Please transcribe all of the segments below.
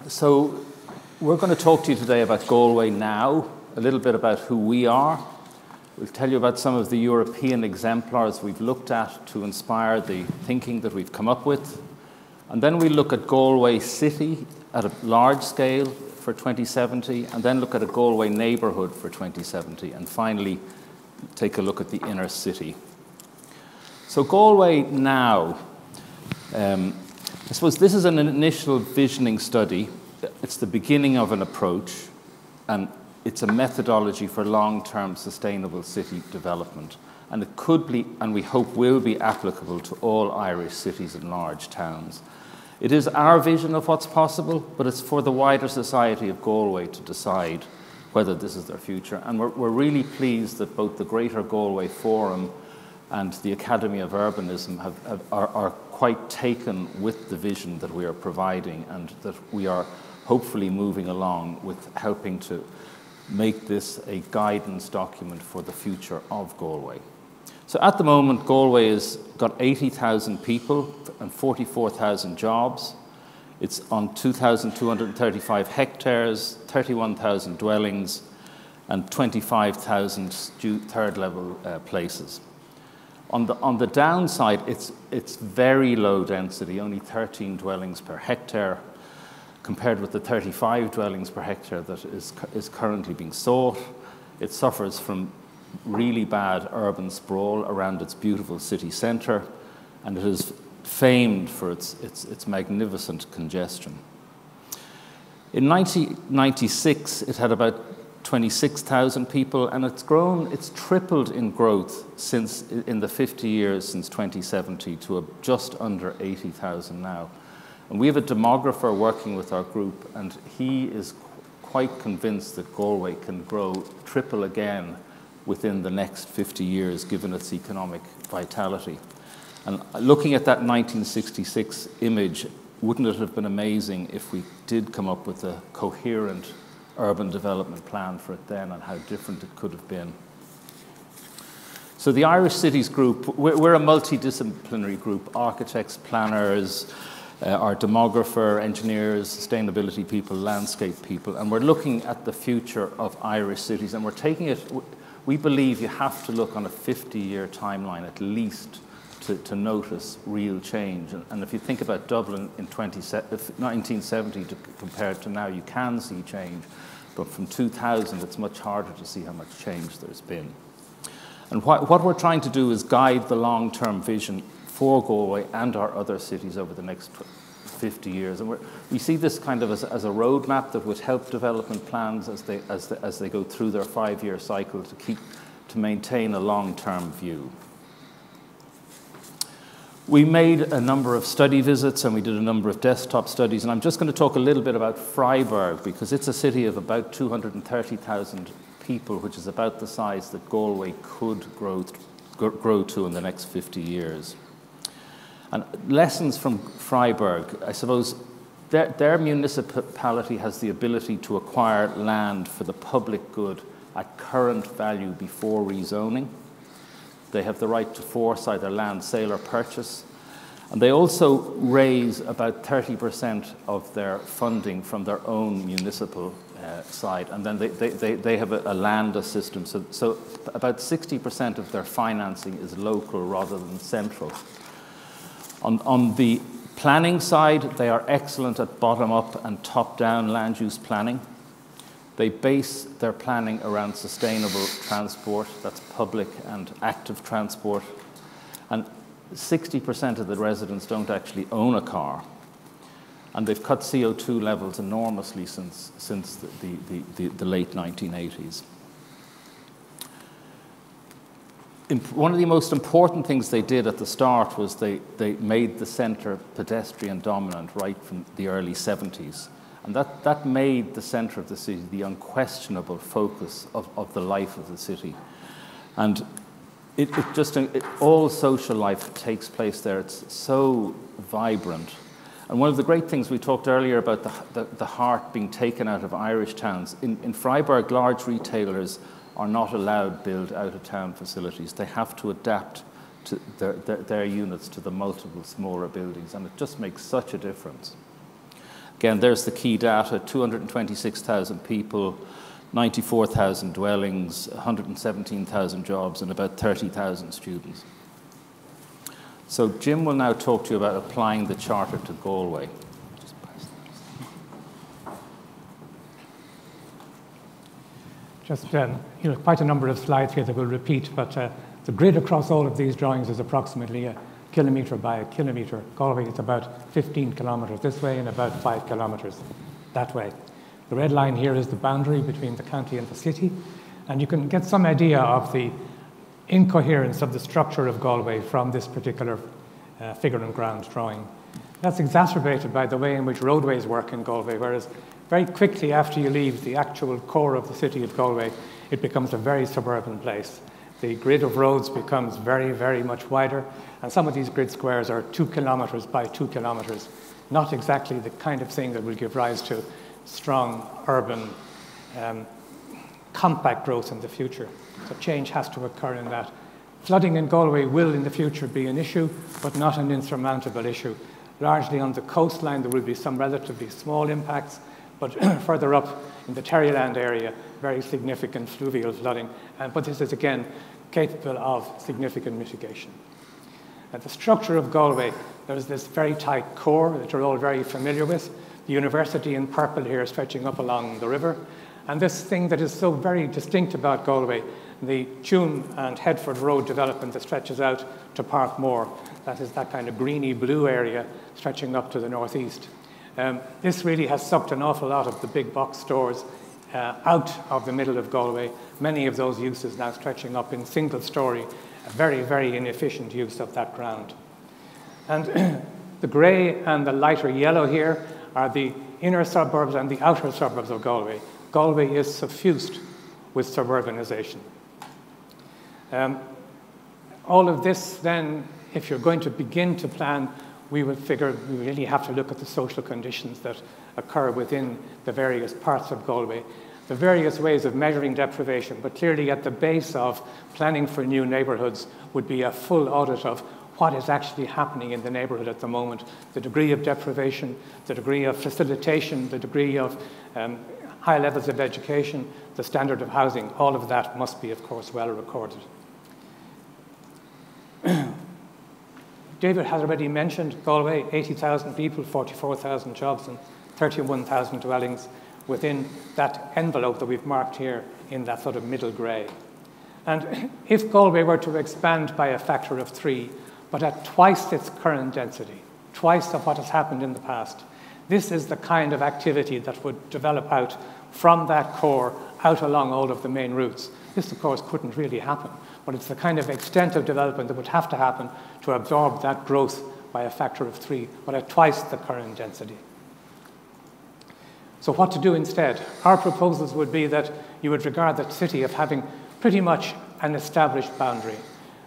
So we're going to talk to you today about Galway now, a little bit about who we are. We'll tell you about some of the European exemplars we've looked at to inspire the thinking that we've come up with. And then we'll look at Galway city at a large scale for 2070, and then look at a Galway neighbourhood for 2070, and finally take a look at the inner city. So Galway now, I suppose this is an initial visioning study. It's the beginning of an approach, and it's a methodology for long-term sustainable city development. And it could be, and we hope will be, applicable to all Irish cities and large towns. It is our vision of what's possible, but it's for the wider society of Galway to decide whether this is their future. And we're really pleased that both the Greater Galway Forum and the Academy of Urbanism are quite taken with the vision that we are providing, and that we are hopefully moving along with helping to make this a guidance document for the future of Galway. So at the moment, Galway has got 80,000 people and 44,000 jobs. It's on 2,235 hectares, 31,000 dwellings, and 25,000 third-level places. On the downside, it's very low density, only 13 dwellings per hectare, compared with the 35 dwellings per hectare that is currently being sought. It suffers from really bad urban sprawl around its beautiful city centre, and it is famed for its magnificent congestion. In 1996, it had about 26,000 people, and it's tripled in growth since in the 50 years since 2070 to just under 80,000 now. And we have a demographer working with our group, and he is quite convinced that Galway can triple again within the next 50 years, given its economic vitality. And looking at that 1966 image, wouldn't it have been amazing if we did come up with a coherent urban development plan for it then, and how different it could have been? So the Irish Cities Group, we're a multidisciplinary group: architects, planners, our demographer, engineers, sustainability people, landscape people, and we're looking at the future of Irish cities, and we're taking it, we believe you have to look on a 50-year timeline at least to notice real change. And if you think about Dublin in 1970 compared to now, you can see change, but from 2000 it's much harder to see how much change there's been. And what we're trying to do is guide the long-term vision for Galway and our other cities over the next 50 years. And we see this kind of as a roadmap that would help development plans as they go through their 5-year cycle to maintain a long-term view. We made a number of study visits, and we did a number of desktop studies, and I'm just going to talk a little bit about Freiburg, because it's a city of about 230,000 people, which is about the size that Galway could grow to in the next 50 years. And lessons from Freiburg, I suppose, their municipality has the ability to acquire land for the public good at current value before rezoning. They have the right to force either land sale or purchase. And they also raise about 30% of their funding from their own municipal side. And then they have a Landa system. So about 60% of their financing is local rather than central. On the planning side, they are excellent at bottom-up and top-down land use planning. They base their planning around sustainable transport, that's public and active transport. And 60% of the residents don't actually own a car. And they've cut CO2 levels enormously since the late 1980s. One of the most important things they did at the start was they made the centre pedestrian dominant right from the early 70s. And that made the centre of the city the unquestionable focus of the life of the city. And all social life takes place there. It's so vibrant. And one of the great things we talked earlier about the heart being taken out of Irish towns. In Freiburg, large retailers are not allowed to build out-of-town facilities. They have to adapt to their units to the multiple smaller buildings, and it just makes such a difference. Again, there's the key data, 226,000 people, 94,000 dwellings, 117,000 jobs, and about 30,000 students. So Jim will now talk to you about applying the Charter to Galway. Just quite a number of slides here that we'll repeat, but the grid across all of these drawings is approximately a kilometre by a kilometre. Galway is about 15 kilometres this way and about 5 kilometres that way. The red line here is the boundary between the county and the city, and you can get some idea of the incoherence of the structure of Galway from this particular figure and ground drawing. That's exacerbated by the way in which roadways work in Galway, whereas very quickly after you leave the actual core of the city of Galway, it becomes a very suburban place. The grid of roads becomes very, very much wider, and some of these grid squares are 2 kilometres by 2 kilometres, not exactly the kind of thing that will give rise to strong urban compact growth in the future. So change has to occur in that. Flooding in Galway will in the future be an issue, but not an insurmountable issue. Largely on the coastline there will be some relatively small impacts, but further up in the Terryland area, very significant fluvial flooding. But this is, again, capable of significant mitigation. The structure of Galway, there's this very tight core that you're all very familiar with. The university in purple here stretching up along the river. And this thing that is so very distinct about Galway, the Tuam and Headford Road development that stretches out to Parkmore. That is that kind of greeny blue area stretching up to the northeast. This really has sucked an awful lot of the big box stores out of the middle of Galway. Many of those uses now stretching up in single story, a very, very inefficient use of that ground. And the grey and the lighter yellow here are the inner suburbs and the outer suburbs of Galway. Galway is suffused with suburbanization. All of this then, if you're going to begin to plan, we would figure we really have to look at the social conditions that occur within the various parts of Galway, the various ways of measuring deprivation, but clearly at the base of planning for new neighbourhoods would be a full audit of what is actually happening in the neighbourhood at the moment, the degree of deprivation, the degree of facilitation, the degree of high levels of education, the standard of housing. All of that must be, of course, well recorded. David has already mentioned Galway, 80,000 people, 44,000 jobs and 31,000 dwellings within that envelope that we've marked here in that sort of middle grey. And if Galway were to expand by a factor of 3, but at twice its current density, twice of what has happened in the past, this is the kind of activity that would develop out from that core out along all of the main routes. This, of course, couldn't really happen, but it's the kind of extent of development that would have to happen to absorb that growth by a factor of 3, but at twice the current density. So what to do instead? Our proposals would be that you would regard the city of having pretty much an established boundary,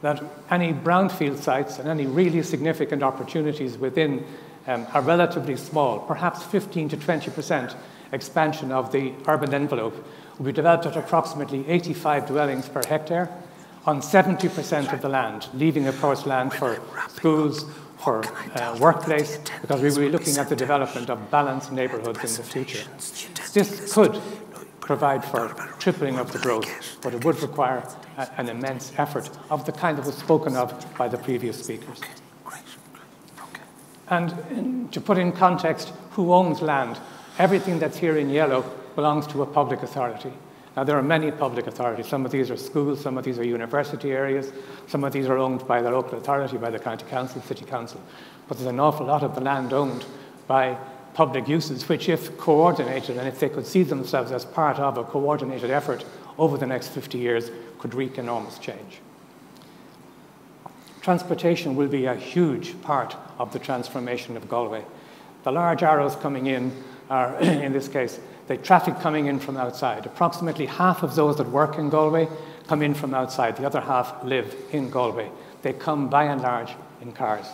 that any brownfield sites and any really significant opportunities within are relatively small, perhaps 15 to 20% expansion of the urban envelope will be developed at approximately 85 dwellings per hectare on 70% of the land, leaving, of course, land for schools, for workplace, because we will be looking at the development of balanced neighbourhoods in the future. This could provide for tripling of the growth, but it would require an immense effort of the kind that was spoken of by the previous speakers. And to put in context, who owns land? Everything that's here in yellow belongs to a public authority. Now, there are many public authorities. Some of these are schools, some of these are university areas, some of these are owned by the local authority, by the county council, city council. But there's an awful lot of the land owned by public uses, which, if coordinated and if they could see themselves as part of a coordinated effort over the next 50 years, could wreak enormous change. Transportation will be a huge part of the transformation of Galway. The large arrows coming in are, in this case, the traffic coming in from outside. Approximately half of those that work in Galway come in from outside. The other half live in Galway. They come, by and large, in cars.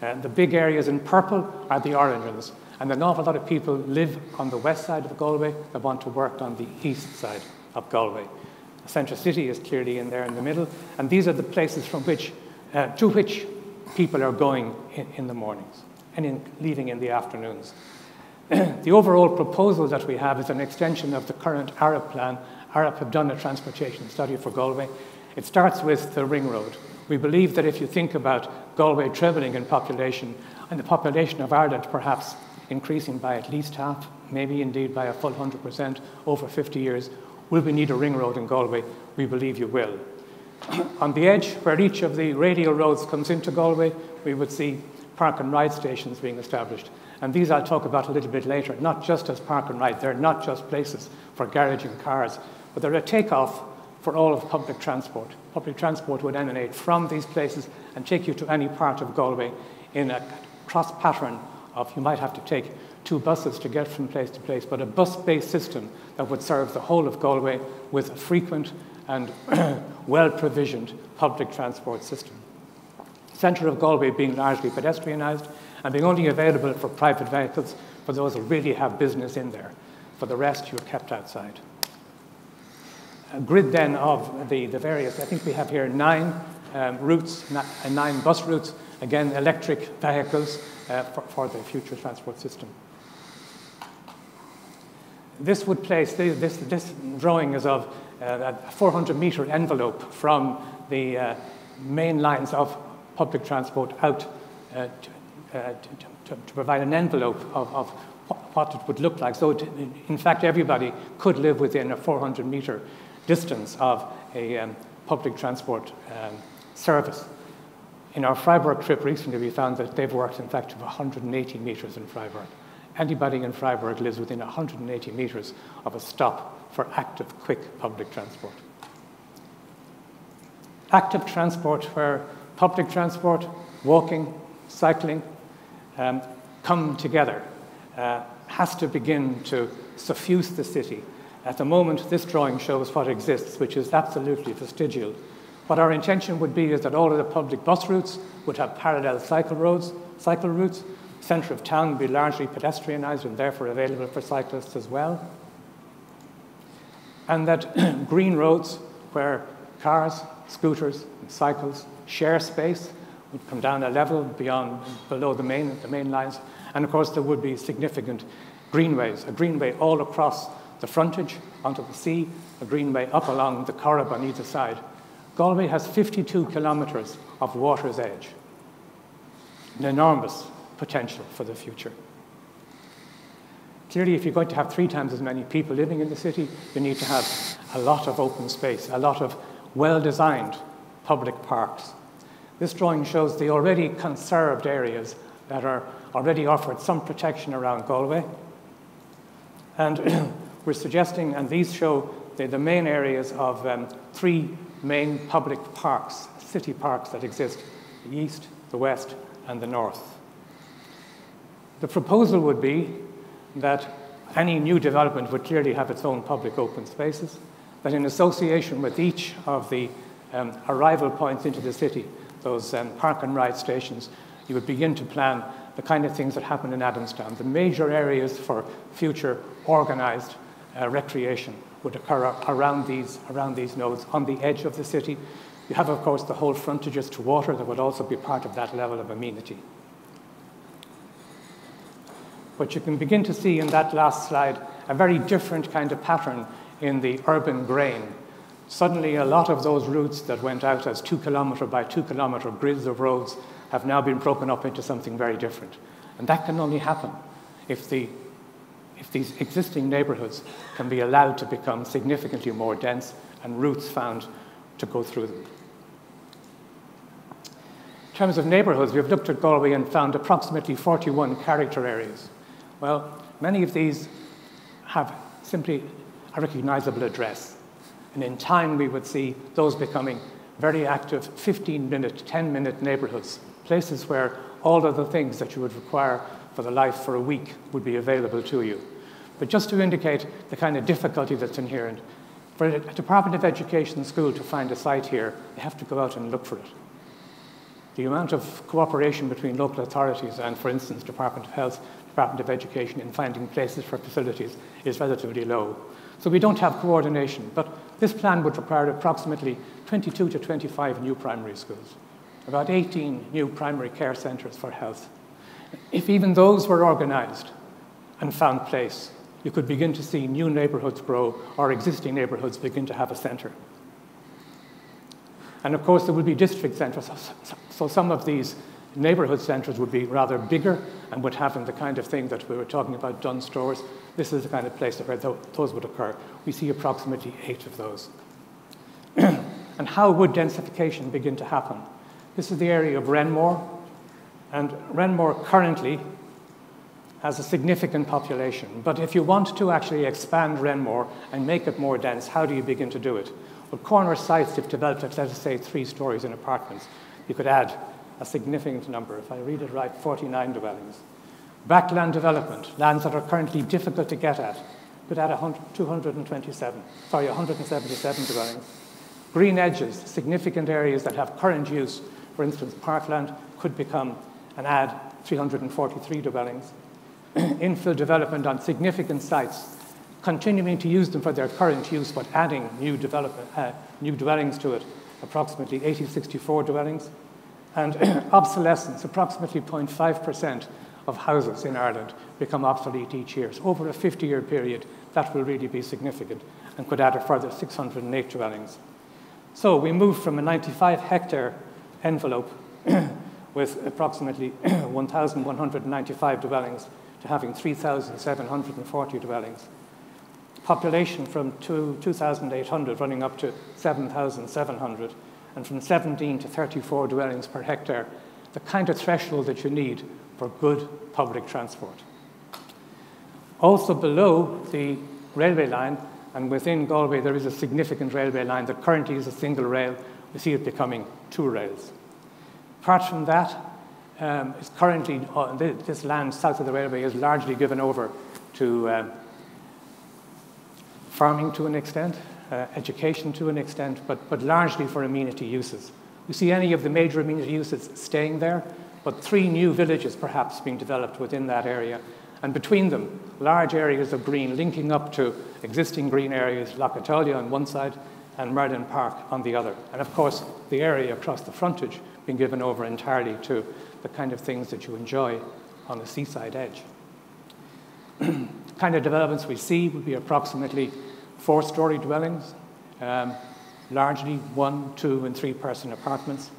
The big areas in purple are the oranges, and an awful lot of people live on the west side of Galway that want to work on the east side of Galway. Central City is clearly in there in the middle, and these are the places from which, to which people are going in the mornings and leaving in the afternoons. The overall proposal that we have is an extension of the current ARAP plan. ARAP have done a transportation study for Galway. It starts with the ring road. We believe that if you think about Galway trebling in population, and the population of Ireland perhaps increasing by at least half, maybe indeed by a full 100% over 50 years, will we need a ring road in Galway? We believe you will. On the edge, where each of the radial roads comes into Galway, we would see park and ride stations being established. And these I'll talk about a little bit later, not just as park and ride. They're not just places for garaging cars, but they're a takeoff for all of public transport. Public transport would emanate from these places and take you to any part of Galway in a cross pattern of, you might have to take 2 buses to get from place to place, but a bus-based system that would serve the whole of Galway with a frequent and well-provisioned public transport system. The centre of Galway being largely pedestrianised and being only available for private vehicles for those who really have business in there. For the rest, you're kept outside. A grid then of the various, I think we have here 9 routes, 9 bus routes, again, electric vehicles for the future transport system. This would place, this drawing is of a 400-metre envelope from the main lines of public transport out to provide an envelope of what it would look like. So, in fact, everybody could live within a 400-metre distance of a public transport service. In our Freiburg trip recently, we found that they've worked, in fact, to 180 metres in Freiburg. Anybody in Freiburg lives within 180 metres of a stop for active, quick public transport. Active transport, where public transport, walking, cycling, come together, has to begin to suffuse the city. At the moment, this drawing shows what exists, which is absolutely vestigial. What our intention would be is that all of the public bus routes would have parallel cycle routes. Centre of town would be largely pedestrianised and therefore available for cyclists as well. And that green roads, where cars, scooters, and cycles share space, would come down a level below the main lines. And of course, there would be significant greenways, a greenway all across the frontage onto the sea, a greenway up along the Corrib on either side. Galway has 52 kilometres of water's edge, an enormous potential for the future. Clearly, if you're going to have 3 times as many people living in the city, you need to have a lot of open space, a lot of well-designed public parks. This drawing shows the already conserved areas that are already offered some protection around Galway. And we're suggesting, and these show the main areas of 3 main public parks, city parks that exist, the east, the west, and the north. The proposal would be that any new development would clearly have its own public open spaces, that in association with each of the arrival points into the city, those park and ride stations, you would begin to plan the kind of things that happen in Adamstown. The major areas for future organised recreation would occur around these nodes on the edge of the city. You have, of course, the whole frontages to water that would also be part of that level of amenity. But you can begin to see in that last slide a very different kind of pattern in the urban grain. Suddenly, a lot of those routes that went out as 2 kilometre by 2 kilometre grids of roads have now been broken up into something very different. And that can only happen if these existing neighbourhoods can be allowed to become significantly more dense and routes found to go through them. In terms of neighbourhoods, we've looked at Galway and found approximately 41 character areas. Well, many of these have simply a recognisable address. And in time, we would see those becoming very active 15-minute, 10-minute neighbourhoods, places where all of the things that you would require for the life for a week would be available to you. But just to indicate the kind of difficulty that's inherent, for a Department of Education school to find a site here, they have to go out and look for it. The amount of cooperation between local authorities and, for instance, Department of Health, Department of Education in finding places for facilities is relatively low. So we don't have coordination, but this plan would require approximately 22 to 25 new primary schools, about 18 new primary care centres for health. If even those were organised, and found place, you could begin to see new neighbourhoods grow or existing neighbourhoods begin to have a centre. And of course, there would be district centres. So some of these neighbourhood centres would be rather bigger and would have the kind of thing that we were talking about, done stores. This is the kind of place where those would occur. We see approximately 8 of those. And how would densification begin to happen? This is the area of Renmore. And Renmore currently has a significant population. But if you want to actually expand Renmore and make it more dense, how do you begin to do it? Well, corner sites, if developed at, let us say, 3 stories in apartments, you could add a significant number. If I read it right, 49 dwellings. Backland development, lands that are currently difficult to get at, could add 177 dwellings. Green edges, significant areas that have current use, for instance, parkland, could become and add 343 dwellings. Infill development on significant sites, continuing to use them for their current use, but adding new dwellings to it, approximately 64 dwellings. And obsolescence, approximately 0.5% of houses in Ireland become obsolete each year. So over a 50-year period, that will really be significant and could add a further 608 dwellings. So we moved from a 95-hectare envelope with approximately 1,195 dwellings to having 3,740 dwellings. Population from 2,800 running up to 7,700, and from 17 to 34 dwellings per hectare, the kind of threshold that you need for good public transport. Also below the railway line, and within Galway, there is a significant railway line that currently is a single rail. We see it becoming 2 rails. Apart from that, it's currently, this land south of the railway is largely given over to farming to an extent, education to an extent, but largely for amenity uses. We see any of the major amenity uses staying there, but 3 new villages perhaps being developed within that area. And between them, large areas of green linking up to existing green areas, Lochatalia on one side and Merlin Park on the other. And of course, the area across the frontage being given over entirely to the kind of things that you enjoy on the seaside edge. Kind of developments we see would be approximately 4-story dwellings, largely 1-, 2-, and 3-person apartments.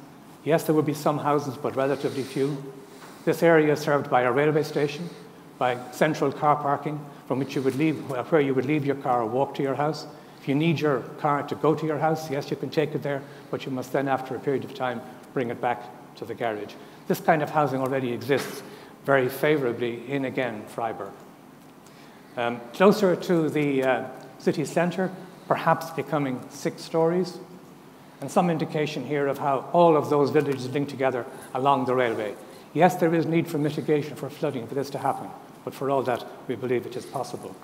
Yes, there would be some houses, but relatively few. This area is served by a railway station, by central car parking, from which you would leave, where you would leave your car or walk to your house. If you need your car to go to your house, yes, you can take it there, but you must then, after a period of time, bring it back to the garage. This kind of housing already exists very favorably in, again, Freiburg. Closer to the city centre, perhaps becoming 6 stories, and some indication here of how all of those villages link together along the railway. Yes, there is need for mitigation for flooding for this to happen, but for all that, we believe it is possible.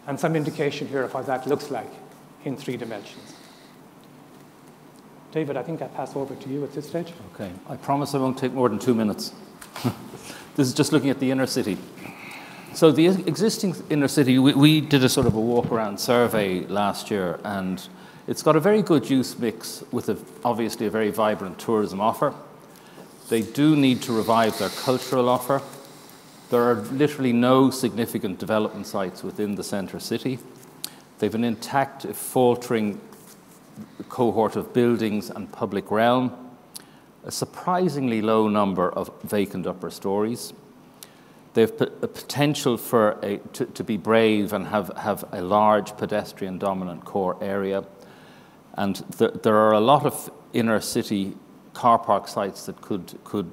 And some indication here of what that looks like in 3 dimensions. David, I think I pass over to you at this stage. Okay, I promise I won't take more than 2 minutes. This is just looking at the inner city. So the existing inner city, we did a sort of a walk-around survey last year, and it's got a very good use mix with obviously a very vibrant tourism offer. They do need to revive their cultural offer. There are literally no significant development sites within the centre city. They've an intact, if faltering, cohort of buildings and public realm, a surprisingly low number of vacant upper stories. They have a potential for to be brave and have a large pedestrian dominant core area. And there are a lot of inner city car park sites that could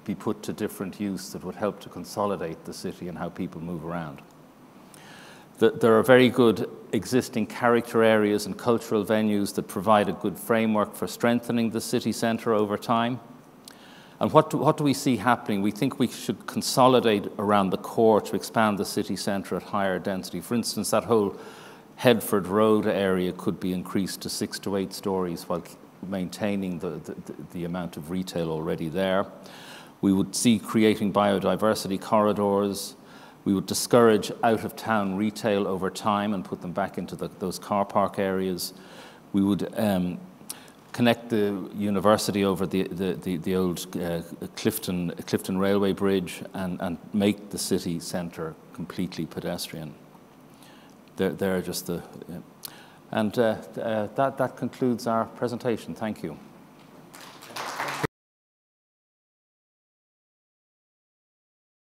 be put to different use that would help to consolidate the city and how people move around. There are very good existing character areas and cultural venues that provide a good framework for strengthening the city centre over time. And what do we see happening? We think we should consolidate around the core to expand the city centre at higher density. For instance, that whole Headford Road area could be increased to 6 to 8 stories while maintaining the amount of retail already there. We would see creating biodiversity corridors. We would discourage out-of-town retail over time and put them back into those car park areas. We would connect the university over the old Clifton Railway Bridge, and make the city centre completely pedestrian. They're just the... And that concludes our presentation. Thank you.